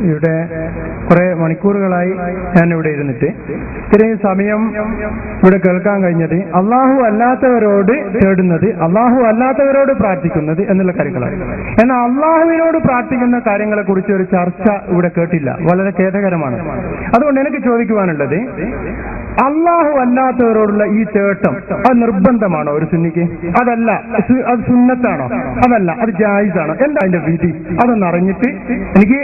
ഇവിടെ കുറെ മണിക്കൂറുകളായി ഞാൻ ഇവിടെ ഇരുന്നിട്ട് ഇത്രയും സമയം ഇവിടെ കേൾക്കാൻ കഴിഞ്ഞത് അള്ളാഹു അല്ലാത്തവരോട് തേടുന്നത്, അള്ളാഹു അല്ലാത്തവരോട് പ്രാർത്ഥിക്കുന്നത് എന്നുള്ള കാര്യങ്ങളാണ്. എന്നാൽ അള്ളാഹുവിനോട് പ്രാർത്ഥിക്കുന്ന കാര്യങ്ങളെ കുറിച്ച് ഒരു ചർച്ച ഇവിടെ കേട്ടില്ല. വളരെ ഖേദകരമാണ്. അതുകൊണ്ട് എനിക്ക് ചോദിക്കുവാനുള്ളത്, അള്ളാഹു അല്ലാത്തവരോടുള്ള ഈ തേട്ടം അത് നിർബന്ധമാണോ ഒരു സുന്നിക്ക്? അതല്ല. അത് സുന്നത്താണോ? അതല്ല. അത് ജായിസാണോ? എന്താ അതിന്റെ വിധി? അതൊന്ന് അറിഞ്ഞിട്ട് എനിക്ക്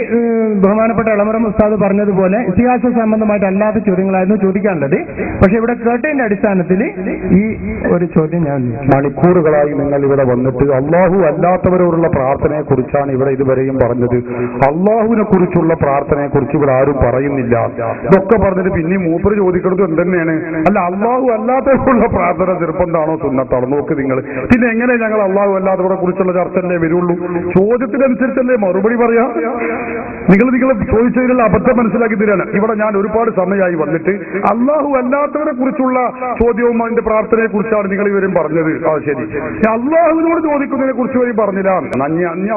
ബഹുമാനപ്പെട്ട എളമരം ഉസ്താദ് പറഞ്ഞതുപോലെ ഇത്തിഹാസ സംബന്ധമായിട്ട് അല്ലാത്ത ചോദ്യങ്ങളായിരുന്നു ചോദിക്കാനുള്ളത്. പക്ഷെ ഇവിടെ കേട്ടതിന്റെ അടിസ്ഥാനത്തിൽ ഈ ഒരു ചോദ്യം ഞാൻ, മണിക്കൂറുകളായി നിങ്ങൾ ഇവിടെ വന്നിട്ട് അള്ളാഹു അല്ലാത്തവരോടുള്ള പ്രാർത്ഥനയെ കുറിച്ചാണ് ഇവിടെ ഇതുവരെയും പറഞ്ഞത്. അള്ളാഹുവിനെ കുറിച്ചുള്ള പ്രാർത്ഥനയെ കുറിച്ച് ഇവിടെ ആരും പറയുന്നില്ല. ഇതൊക്കെ പറഞ്ഞിട്ട് പിന്നെ മൂപ്പര് ചോദിക്കുന്നത് എന്തെന്നെയാണ്? അല്ല, അള്ളാഹു അല്ലാത്തവരോടുള്ള പ്രാർത്ഥന നിർബന്ധമാണോ സുന്നത്താണോ? നോക്ക് നിങ്ങൾ. പിന്നെ എങ്ങനെ ഞങ്ങൾ അള്ളാഹു അല്ലാത്തവരെ കുറിച്ചുള്ള ചർച്ചയല്ലേ വരുള്ളൂ? ചോദ്യത്തിനനുസരിച്ചല്ലേ മറുപടി പറയാ. നിങ്ങൾ ചോദിച്ചതിലുള്ള അബദ്ധം മനസ്സിലാക്കി തരാണ്. ഇവിടെ ഞാൻ ഒരുപാട് സമയമായി വന്നിട്ട് അള്ളാഹു അല്ലാത്തവരെ കുറിച്ചുള്ള ചോദ്യവും അതിന്റെ പ്രാർത്ഥനയെ കുറിച്ചാണ് നിങ്ങൾ ഇവരും പറഞ്ഞത്. ശരി, അള്ളാഹുവിനോട് ചോദിക്കുന്നതിനെ കുറിച്ച് വരും പറഞ്ഞില്ല.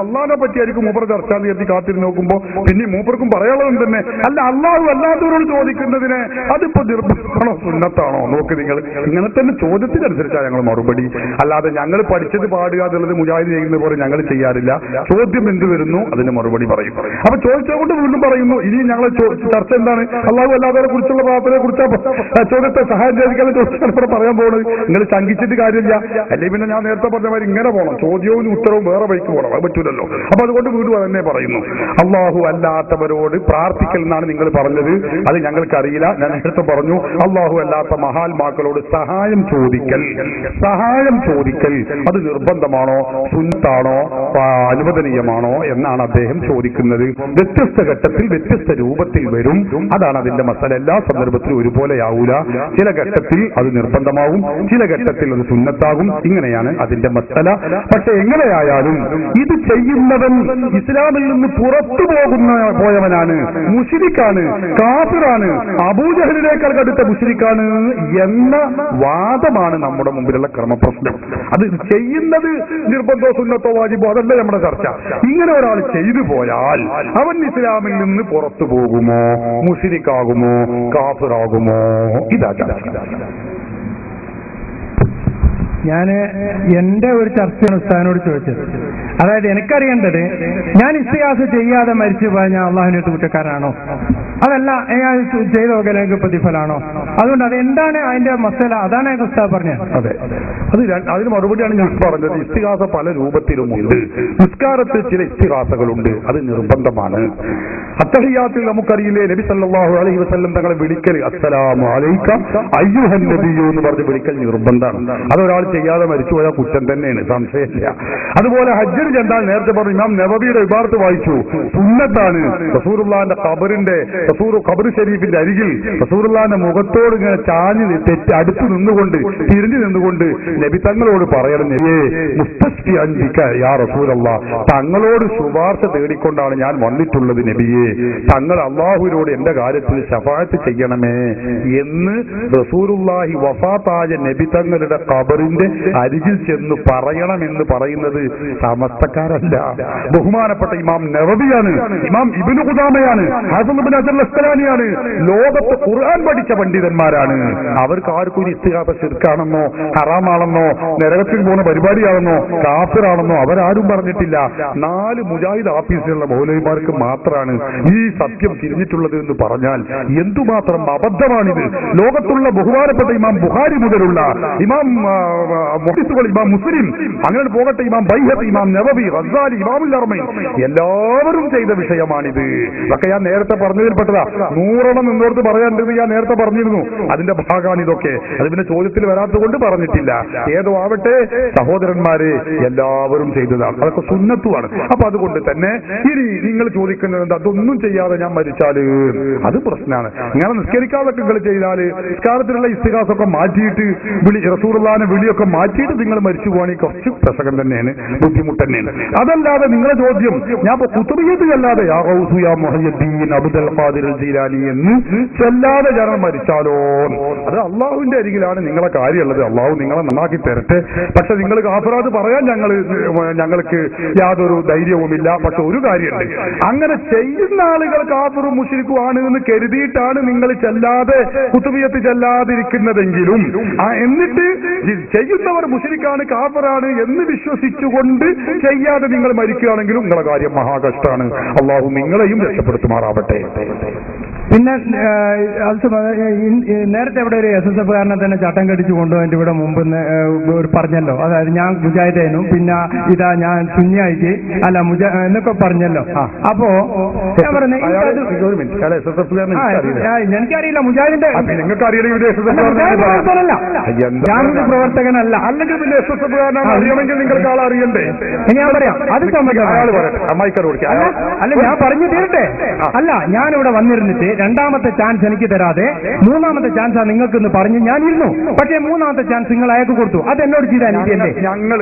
അള്ളാഹിനെ പറ്റിയായിരിക്കും മൂപ്പർ ചർച്ച എന്ന് കാത്തിരുന്ന് നോക്കുമ്പോ പിന്നെ മൂപ്പർക്കും പറയാനുള്ളത് തന്നെ. അല്ല, അള്ളാഹു അല്ലാത്തവരോട് ചോദിക്കുന്നതിന് അതിപ്പോ നിർബന്ധമാണോ സുന്നത്താണോ? നോക്ക് നിങ്ങൾ. ഇങ്ങനെ തന്നെ ചോദ്യത്തിനനുസരിച്ചാണ് ഞങ്ങൾ മറുപടി. അല്ലാതെ ഞങ്ങൾ പഠിച്ചത് പാടുക എന്നുള്ളത് മുജാഹിദ് ചെയ്യുന്ന പോലെ ഞങ്ങൾ ചെയ്യാറില്ല. ചോദ്യം എന്ത് വരുന്നു അതിന് മറുപടി പറയും. അപ്പൊ ചോദിച്ചുകൊണ്ട് വീണ്ടും പറയുന്നു, ഇനി ഞങ്ങളെ ചർച്ച എന്താണ്? അള്ളാഹു അല്ലാത്തവരെ കുറിച്ചുള്ള പ്രാർത്ഥനയെ കുറിച്ചാ ചോദ്യത്തെ സഹായം ചോദിക്കാതെ ചോദിച്ചാണ് ഇവിടെ പറയാൻ പോകുന്നത്. നിങ്ങൾ ശങ്കിച്ചിട്ട് കാര്യമില്ല. അല്ലെങ്കിൽ പിന്നെ ഞാൻ നേരത്തെ പറഞ്ഞ മാതിരി ഇങ്ങനെ പോകണം, ചോദ്യവും ഉത്തരവും വേറെ വഴിക്ക് പോകണം. അത് പറ്റൂലല്ലോ. അപ്പൊ അതുകൊണ്ട് വീണ്ടും തന്നെ പറയുന്നു, അള്ളാഹു അല്ലാത്തവരോട് പ്രാർത്ഥിക്കൽ എന്നാണ് നിങ്ങൾ പറഞ്ഞത്. അത് ഞങ്ങൾക്കറിയില്ല. ഞാൻ നേരത്തെ പറഞ്ഞു, അള്ളാഹു അല്ലാത്ത മഹാത്മാക്കളോട് സഹായം ചോദിക്കൽ അത് നിർബന്ധമാണോ സുന്നത്താണോ അനുവദനീയമാണോ എന്നാണ് അദ്ദേഹം ചോദിക്കുന്നത്. വ്യത്യസ്ത ഘട്ടത്തിൽ വ്യത്യസ്ത രൂപത്തിൽ വരും. അതാണ് അതിന്റെ മസല. എല്ലാ സന്ദർഭത്തിലും ഒരുപോലെയാവൂല. ചില ഘട്ടത്തിൽ അത് നിർബന്ധമാകും, ചില ഘട്ടത്തിൽ അത് സുന്നത്താകും. ഇങ്ങനെയാണ് അതിന്റെ മസല. പക്ഷെ എങ്ങനെയായാലും ഇത് ചെയ്യുന്നവൻ ഇസ്ലാമിൽ നിന്ന് പുറത്തു പോയവനാണ്, മുശ്രിക്കാണ്, കാഫിറാണ്, അബൂജഹലിനേക്കാൾ കടുത്ത മുശ്രിക്കാണ് എന്ന വാദമാണ് നമ്മുടെ മുമ്പിലുള്ള ക്രമപ്രശ്നം. അത് ചെയ്യുന്നത് നിർബന്ധോ സുന്നത്തോ വാജിബോ അതല്ല നമ്മുടെ ചർച്ച. ഇങ്ങനെ ഒരാൾ ചെയ്തു പോയാൽ അവൻ ഇസ്ലാമിൽ നിന്ന് പുറത്തു പോകുമോ, മുശ്രിക്കാകുമോ, കാഫിറാകുമോ? ഇതാ ചർച്ച. ഞാൻ എന്റെ ഒരു ചർച്ചയാണ് ഉസ്താദിനോട് ചോദിച്ചത്. അതായത് എനിക്കറിയേണ്ടത്, ഞാൻ ഇസ്തിഹാസ ചെയ്യാതെ മരിച്ചു പോയാൽ ഞാൻ അള്ളാഹുവിന്റെ കുറ്റക്കാരനാണോ? അതല്ല, ഞാൻ ചെയ്ത വകലേക്ക് പ്രതിഫലാണോ? അതുകൊണ്ട് അതെന്താണ് അതിന്റെ മസല? അതാണ് ഉസ്താദ് പറഞ്ഞത്. അതെ, അതിന് മറുപടിയാണ് ഞാൻ പറഞ്ഞത്. ഇസ്തിഹാസ പല രൂപത്തിലുമുണ്ട്. നിസ്കാരത്തിൽ ചില ഇസ്തിഹാസകളുണ്ട്, അത് നിർബന്ധമാണ്. അത്തഹിയ്യാത്തിൽ നമുക്കറിയില്ലേ, നബി സല്ലല്ലാഹു അലൈഹി വസല്ലം തങ്ങളെ വിളിക്കൽ അസ്സലാമു അലൈക അയ്യുഹൻ നബിയ്യു എന്ന് പറഞ്ഞ് വിളിക്കൽ നിർബന്ധമാണ്. അതൊരാൾ ചെയ്യാതെ മരിച്ചുപോയ കുറ്റം തന്നെയാണ്, സംശയമില്ല. അതുപോലെ ഹജ്ജിന് ചെന്നാൽ നേരത്തെ പറഞ്ഞു, ഇമാം നബവിയുടെ ഇബാറത്ത് വായിച്ചു, സുന്നത്താണ്. റസൂലുള്ളാഹിന്റെ ഖബർ ഷരീഫിന്റെ അരികിൽ റസൂലുള്ളാഹിന്റെ മുഖത്തോട് ഇങ്ങനെ ചാഞ്ഞ് അടുത്ത് നിന്നുകൊണ്ട് തിരിഞ്ഞു നിന്നുകൊണ്ട് നബി തങ്ങളോട് പറയണം, നബിയേ മുസ്തശ്ഫിഅൻ ബിക യാ റസൂലല്ലാഹ്, തങ്ങളോട് ശുപാർശ തേടിക്കൊണ്ടാണ് ഞാൻ വന്നിട്ടുള്ളത് നബിയേ, തങ്ങൾ അള്ളാഹുവിനോട് എന്റെ കാര്യത്തിൽ ശഫാഅത്ത് ചെയ്യണമേ എന്ന് റസൂലുള്ളാഹി വഫാത്തായ നബി തങ്ങളുടെ ഖബറിന്റെ അരികിൽ ചെന്ന് പറയണമെന്ന് പറയുന്നത് സമസ്തക്കാരല്ല, ബഹുമാനപ്പെട്ട ഇമാം നവവിയാണ്, ഇമാം ഇബ്നു ഖുദാമയാണ്, ഹാഫിദ് ഇബ്നു ഹജർ അസ്ഖലാനിയാണ്. ലോകത്ത് ഖുർആൻ പഠിച്ച പണ്ഡിതന്മാരാണ്. അവർക്ക് ആർക്കും ഇസ്തിഹാസ ശിർക്കാണെന്നോ ഹറാമാണെന്നോ നരകത്തിൽ പോകുന്ന പരിപാടിയാണെന്നോ കാഫിറാണെന്നോ അവരാരും പറഞ്ഞിട്ടില്ല. 4 മുജാഹിദ് ആഫീസിലുള്ള മൗലവിമാർക്ക് മാത്രമാണ് ഈ സത്യം തിരിഞ്ഞിട്ടുള്ളത് എന്ന് പറഞ്ഞാൽ എന്തുമാത്രം അബദ്ധമാണിത്. ലോകത്തുള്ള ബഹുമാനപ്പെട്ട ഇമാം ബുഖാരി മുതലുള്ള ഇമാം മുഹദ്ദിസുകൾ, ഇമാം മുസ്ലിം, അങ്ങനെ പോകട്ടെ, ഇമാം ബൈഹഖി, ഇമാം നവവി, റസാലി, ഇമാമുൽ അർമൈൻ, എല്ലാവരും ചെയ്ത വിഷയമാണിത്. ഇതൊക്കെ ഞാൻ നേരത്തെ പറഞ്ഞതിൽപ്പെട്ടതാ. 100 നിന്നോർത്ത് പറയാനുണ്ടെന്ന് ഞാൻ നേരത്തെ പറഞ്ഞിരുന്നു. അതിന്റെ ഭാഗമാണ് ഇതൊക്കെ. അത് പിന്നെ ചോദ്യത്തിൽ വരാത്തത് കൊണ്ട് പറഞ്ഞിട്ടില്ല. ഏതോ ആവട്ടെ സഹോദരന്മാരെ, എല്ലാവരും ചെയ്തതാണ്. അതൊക്കെ സുന്നത്തുമാണ്. അപ്പൊ അതുകൊണ്ട് തന്നെ ഇനി നിങ്ങൾ ചോദിക്കുന്നത് അതൊന്നും ഒന്നും ചെയ്യാതെ ഞാൻ മരിച്ചാല് അത് പ്രശ്നമാണ്. ഇങ്ങനെ നിസ്കരിക്കാതൊക്കെ നിങ്ങൾ ചെയ്താല് നിസ്കാരത്തിലുള്ള ഇസ്തിഹാസൊക്കെ മാറ്റിയിട്ട് റസൂലുള്ളാഹിന്റെ വിളിയൊക്കെ മാറ്റിയിട്ട് നിങ്ങൾ മരിച്ചു പോകണമെങ്കിൽ കുറച്ച് പ്രസംഗം തന്നെയാണ്, ബുദ്ധിമുട്ട് തന്നെയാണ്. അതല്ലാതെ നിങ്ങളുടെ ചോദ്യം ഞാൻ കുത്തുബിയ്യത്ത് അല്ലാതെ യാ ഗൗസു യാ മുഹയ്യദ്ദീൻ അബ്ദുൽ ഖാദിർ ജീലാനി എന്ന് ചെല്ലാതെ ജനം മരിച്ചാലോ, അത് അള്ളാഹുവിന്റെ അരികിലാണ് നിങ്ങളെ കാര്യമുള്ളത്. അള്ളാഹു നിങ്ങളെ നന്നാക്കി തരട്ടെ. പക്ഷെ നിങ്ങൾ കാഫിറാത്ത് പറയാൻ ഞങ്ങൾക്ക് യാതൊരു ധൈര്യവുമില്ല. പക്ഷെ ഒരു കാര്യമുണ്ട്, അങ്ങനെ ചെയ്യുന്ന ആളുകൾ കാഫിറും മുശ്രിക്കും ആണ് എന്ന് കരുതിയിട്ടാണ് നിങ്ങൾ ചെല്ലാതെ കുത്തുബിയ്യത്ത് ചെല്ലാതിരിക്കുന്നതെങ്കിലും എന്നിട്ട് ചെയ്യുന്നവർ മുശ്രിക്കാണ് കാഫിറാണ് എന്ന് വിശ്വസിച്ചുകൊണ്ട് ചെയ്യാതെ നിങ്ങൾ മരിക്കുകയാണെങ്കിലും നിങ്ങളെ കാര്യം മഹാകഷ്ടാണ്. അള്ളാഹു നിങ്ങളെയും രക്ഷപ്പെടുത്തുമാറാവട്ടെ. പിന്നെ നേരത്തെ ഇവിടെ ഒരു SSF കാരനെ തന്നെ ചട്ടം കടിച്ചു കൊണ്ടുപോയിട്ട് ഇവിടെ മുമ്പ് ഒരു പറഞ്ഞല്ലോ, അതായത് ഞാൻ മുജാഹിദേനും പിന്നെ ഇതാ ഞാൻ സുന്നിയായിട്ട് അല്ല എന്നൊക്കെ പറഞ്ഞല്ലോ. അപ്പോ ഞാൻ പറഞ്ഞു എനിക്കറിയില്ല മുജാഹിദിന്റെ ഞാനൊരു പ്രവർത്തകനല്ല. അല്ലെങ്കിൽ പിന്നെ SSF കാരനാണ് അറിയണമെങ്കിൽ നിങ്ങൾക്ക് ആളെ അറിയണ്ടേ? ഞാൻ പറയാം, അത് അല്ല ഞാൻ പറഞ്ഞു തീരട്ടെ. അല്ല ഞാനിവിടെ വന്നിരുന്നിട്ട് രണ്ടാമത്തെ ചാൻസ് എനിക്ക് തരാതെ മൂന്നാമത്തെ ചാൻസാ നിങ്ങൾക്ക് എന്ന് പറഞ്ഞു ഞാനിരുന്നു. പക്ഷേ മൂന്നാമത്തെ ചാൻസ് നിങ്ങൾ അയക്ക് കൊടുത്തു. അത് എന്നോട് ചെയ്ത അനീതിയല്ലേ? ഞങ്ങൾ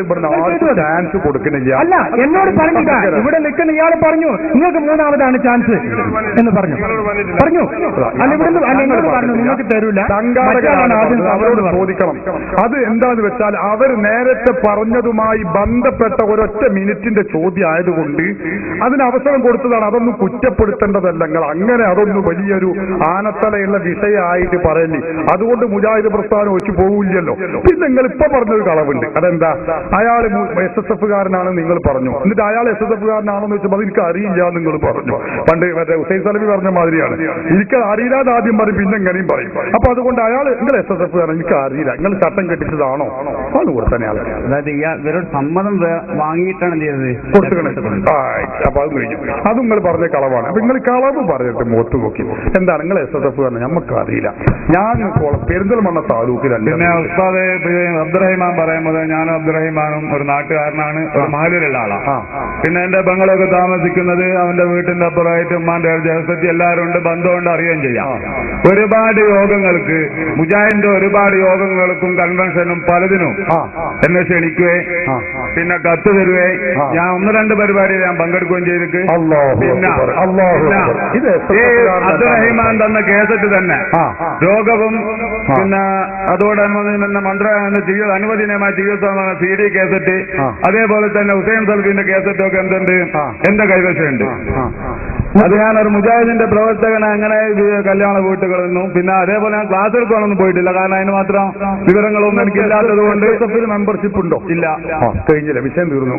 ചാൻസ് കൊടുക്കുന്നില്ല. അല്ല എന്നോട് പറഞ്ഞില്ല, ഇവിടെ നിൽക്കുന്ന ഇയാൾ പറഞ്ഞു നിങ്ങൾക്ക് മൂന്നാമതാണ് ചാൻസ് എന്ന് പറഞ്ഞു. അല്ല ഇവിടുന്ന് എന്നോട് പറഞ്ഞു നിങ്ങൾക്ക് തരൂല. അവരോട് ചോദിക്കണം. അത് എന്താന്ന് വെച്ചാൽ അവർ നേരത്തെ പറഞ്ഞതുമായി ബന്ധപ്പെട്ട ഒരൊറ്റ മിനിറ്റിന്റെ ചോദ്യം ആയതുകൊണ്ട് അതിന് അവസരം കൊടുത്തതാണ്. അതൊന്നും കുറ്റപ്പെടുത്തേണ്ടതല്ല. അങ്ങനെ അതൊന്നും വലിയൊരു ആനത്തലയുള്ള വിഷയമായിട്ട് പറയല്ലേ. അതുകൊണ്ട് മുജാഹിദ് പ്രസ്ഥാനം ഒഴിച്ചു പോവില്ലല്ലോ. പിന്നെ നിങ്ങൾ ഇപ്പൊ പറഞ്ഞൊരു കളവുണ്ട്. അതെന്താ? അയാൾ SSF കാരനാണ് നിങ്ങൾ പറഞ്ഞു. എന്നിട്ട് അയാൾ SSF കാരനാണെന്ന് വെച്ചപ്പോൾ അത് എനിക്ക് അറിയില്ല നിങ്ങൾ പറഞ്ഞു. പണ്ട് മറ്റേ ഹുസൈൻ സലഫി പറഞ്ഞ മാതിരിയാണ്, എനിക്ക് അറിയില്ലാതെ ആദ്യം പറയും പിന്നെ എങ്ങനെയും പറയും. അപ്പൊ അതുകൊണ്ട് അയാൾ നിങ്ങൾ SSF കാരൻ എനിക്ക് അറിയില്ല, നിങ്ങൾ ചട്ടം കെട്ടിച്ചതാണോ അതുകൂടെ തന്നെ ആൾ അതായത് ഇവരോട് സമ്മതം വാങ്ങിയിട്ടാണ് ചെയ്തത്. അപ്പൊ അത് കഴിഞ്ഞു. അത് നിങ്ങൾ പറഞ്ഞ കളവാണ്. അപ്പൊ നിങ്ങൾ കളവ് പറഞ്ഞിട്ട് മുഖത്ത് നോക്കി എന്താണ് നിങ്ങൾ SSF കാരൻ നമുക്ക് അറിയില്ല. ഞാൻ പെരിന്തൽമണ്ണ താലൂക്കിലല്ല. പിന്നെ ഉസ്താദ് അബ്ദുറഹിമാൻ പറയുന്നത് ഞാനും അബ്ദുറഹിമാനും ഒരു നാട്ടുകാരനാണ്, ഒരു മഹലിലുള്ള ആളാണ്. പിന്നെ എന്റെ ബംഗളൊക്കെ താമസിക്കുന്നത് അവന്റെ വീട്ടിന്റെ അപ്പുറമായിട്ട് ഉമ്മാന്റെ ജലസത്തി എല്ലാവരും ഉണ്ട്, ബന്ധമുണ്ട്, അറിയുകയും ചെയ്യാം. ഒരുപാട് യോഗങ്ങൾക്ക് മുജാഹിദിന്റെ ഒരുപാട് യോഗങ്ങൾക്കും കൺവെൻഷനും പലതിനും എന്നെ ക്ഷണിക്കുകയെ പിന്നെ കത്ത് തരുവേ. ഞാൻ 1-2 പരിപാടിയിൽ ഞാൻ പങ്കെടുക്കുകയും ചെയ്തിട്ട് പിന്നെ അബ്ദുറഹിമാൻ തന്ന കേസറ്റ് തന്നെ രോഗവും പിന്നെ അതോടനുബന്ധിച്ച് മന്ത്രി അനുവദനീയമായ ചികിത്സ CD കേസറ്റ്, അതേപോലെ തന്നെ ഹുസൈൻ സൽഫിന്റെ കേസറ്റൊക്കെ എന്തുണ്ട് എന്റെ കൈവശമുണ്ട്. അത് ഞാനൊരു മുജാഹിദിന്റെ പ്രവർത്തകനെ അങ്ങനെ കല്യാണ വീട്ടുകളിൽ നിന്നും പിന്നെ അതേപോലെ ഞാൻ ക്ലാസ് എടുക്കാനൊന്നും പോയിട്ടില്ല. കാരണം അതിന് മാത്രം വിവരങ്ങളൊന്നും എനിക്കില്ലാത്തത് കൊണ്ട്. മെമ്പർഷിപ്പ് ഉണ്ടോ? ഇല്ല. കഴിഞ്ഞില്ല, വിഷയം തീർന്നു.